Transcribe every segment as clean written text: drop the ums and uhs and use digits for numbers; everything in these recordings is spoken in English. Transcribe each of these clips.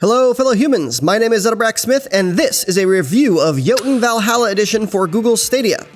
Hello fellow humans, my name is Edelbrack Smith and this is a review of Jotun Valhalla edition for Google's Stadia.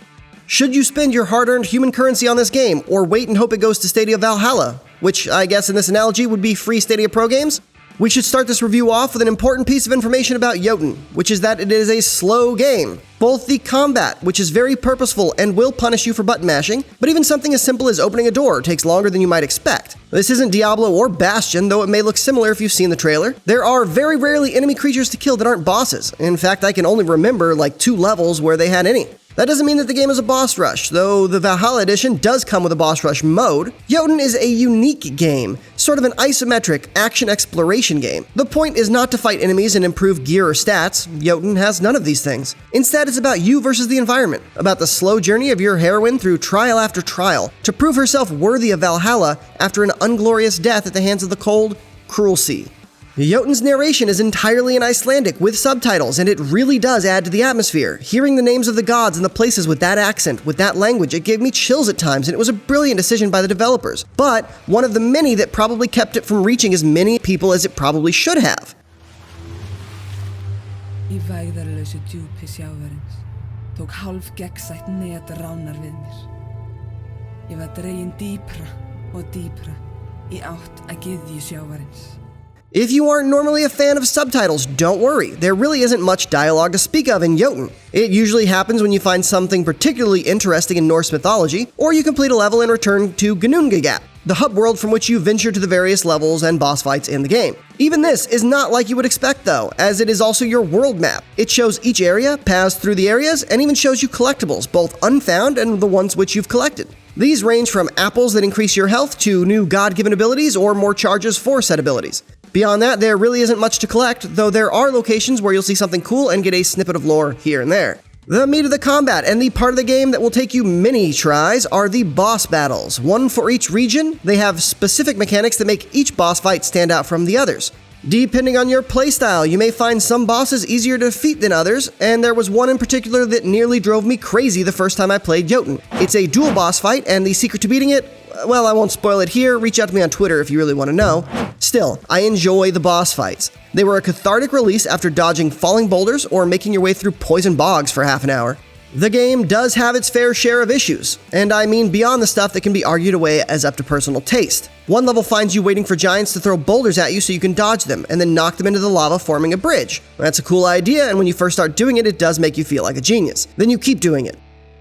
Should you spend your hard-earned human currency on this game, or wait and hope it goes to Stadia Valhalla, which I guess in this analogy would be free Stadia Pro games? We should start this review off with an important piece of information about Jotun, which is that it is a slow game. Both the combat, which is very purposeful and will punish you for button mashing, but even something as simple as opening a door takes longer than you might expect. This isn't Diablo or Bastion, though it may look similar if you've seen the trailer. There are very rarely enemy creatures to kill that aren't bosses. In fact, I can only remember like 2 levels where they had any. That doesn't mean that the game is a boss rush, though the Valhalla edition does come with a boss rush mode. Jotun is a unique game, sort of an isometric action exploration game. The point is not to fight enemies and improve gear or stats. Jotun has none of these things. Instead, it's about you versus the environment, about the slow journey of your heroine through trial after trial, to prove herself worthy of Valhalla after an unglorious death at the hands of the cold, cruel sea. Jotun's narration is entirely in Icelandic with subtitles, and it really does add to the atmosphere. Hearing the names of the gods and the places with that accent, with that language, it gave me chills at times, and it was a brilliant decision by the developers. But one of the many that probably kept it from reaching as many people as it probably should have. Í vægðarlausu djúpi sjávarins tók hálfgeggsætt net ránar við mér. Ég var dregin dýpra og dýpra í átt að gyðju sjávarins. If you aren't normally a fan of subtitles, don't worry. There really isn't much dialogue to speak of in Jotun. It usually happens when you find something particularly interesting in Norse mythology, or you complete a level and return to Ginnungagap, the hub world from which you venture to the various levels and boss fights in the game. Even this is not like you would expect though, as it is also your world map. It shows each area, paths through the areas, and even shows you collectibles, both unfound and the ones which you've collected. These range from apples that increase your health to new god-given abilities or more charges for said abilities. Beyond that, there really isn't much to collect, though there are locations where you'll see something cool and get a snippet of lore here and there. The meat of the combat and the part of the game that will take you many tries are the boss battles. One for each region, they have specific mechanics that make each boss fight stand out from the others. Depending on your playstyle, you may find some bosses easier to defeat than others, and there was one in particular that nearly drove me crazy the first time I played Jotun. It's a dual boss fight, and the secret to beating it, well, I won't spoil it here. Reach out to me on Twitter if you really want to know. Still, I enjoy the boss fights. They were a cathartic release after dodging falling boulders or making your way through poison bogs for half an hour. The game does have its fair share of issues, and I mean beyond the stuff that can be argued away as up to personal taste. One level finds you waiting for giants to throw boulders at you so you can dodge them, and then knock them into the lava, forming a bridge. That's a cool idea, and when you first start doing it, it does make you feel like a genius. Then you keep doing it,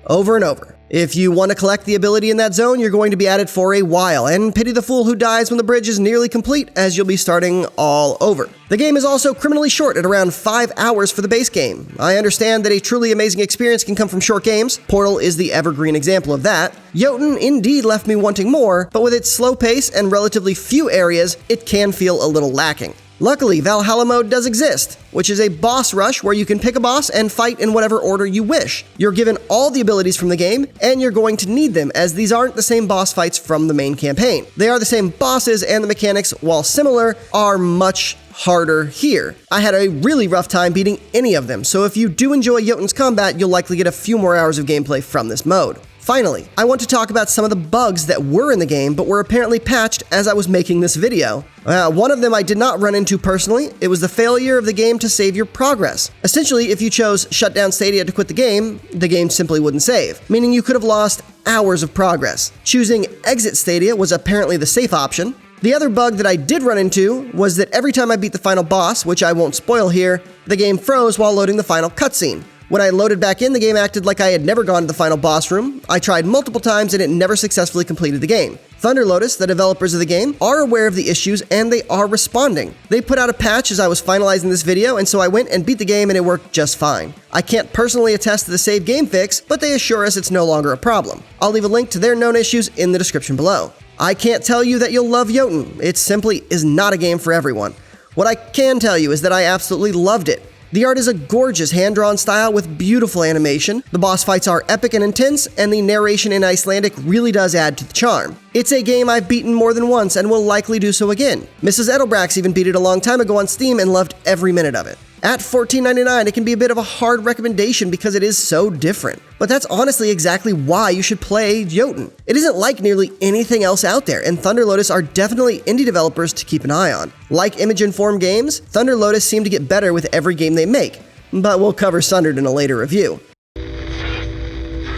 over and over. If you want to collect the ability in that zone, you're going to be at it for a while, and pity the fool who dies when the bridge is nearly complete, as you'll be starting all over. The game is also criminally short at around 5 hours for the base game. I understand that a truly amazing experience can come from short games. Portal is the evergreen example of that. Jotun indeed left me wanting more, but with its slow pace and relatively few areas, it can feel a little lacking. Luckily, Valhalla Mode does exist, which is a boss rush where you can pick a boss and fight in whatever order you wish. You're given all the abilities from the game, and you're going to need them, as these aren't the same boss fights from the main campaign. They are the same bosses, and the mechanics, while similar, are much harder here. I had a really rough time beating any of them, so if you do enjoy Jotun's combat, you'll likely get a few more hours of gameplay from this mode. Finally, I want to talk about some of the bugs that were in the game but were apparently patched as I was making this video. One of them I did not run into personally. It was the failure of the game to save your progress. Essentially, if you chose shut down Stadia to quit the game simply wouldn't save, meaning you could have lost hours of progress. Choosing exit Stadia was apparently the safe option. The other bug that I did run into was that every time I beat the final boss, which I won't spoil here, the game froze while loading the final cutscene. When I loaded back in, the game acted like I had never gone to the final boss room. I tried multiple times and it never successfully completed the game. Thunder Lotus, the developers of the game, are aware of the issues and they are responding. They put out a patch as I was finalizing this video, and so I went and beat the game and it worked just fine. I can't personally attest to the save game fix, but they assure us it's no longer a problem. I'll leave a link to their known issues in the description below. I can't tell you that you'll love Jotun. It simply is not a game for everyone. What I can tell you is that I absolutely loved it. The art is a gorgeous hand-drawn style with beautiful animation, the boss fights are epic and intense, and the narration in Icelandic really does add to the charm. It's a game I've beaten more than once and will likely do so again. Mrs. Edelbrax even beat it a long time ago on Steam and loved every minute of it. At $14.99, it can be a bit of a hard recommendation because it is so different. But that's honestly exactly why you should play Jotun. It isn't like nearly anything else out there, and Thunder Lotus are definitely indie developers to keep an eye on. Like image-informed games, Thunder Lotus seem to get better with every game they make, but we'll cover Sundered in a later review.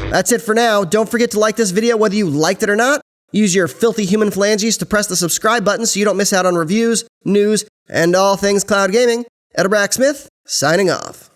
That's it for now. Don't forget to like this video whether you liked it or not. Use your filthy human phalanges to press the subscribe button so you don't miss out on reviews, news, and all things cloud gaming. Edelbrack Smith, signing off.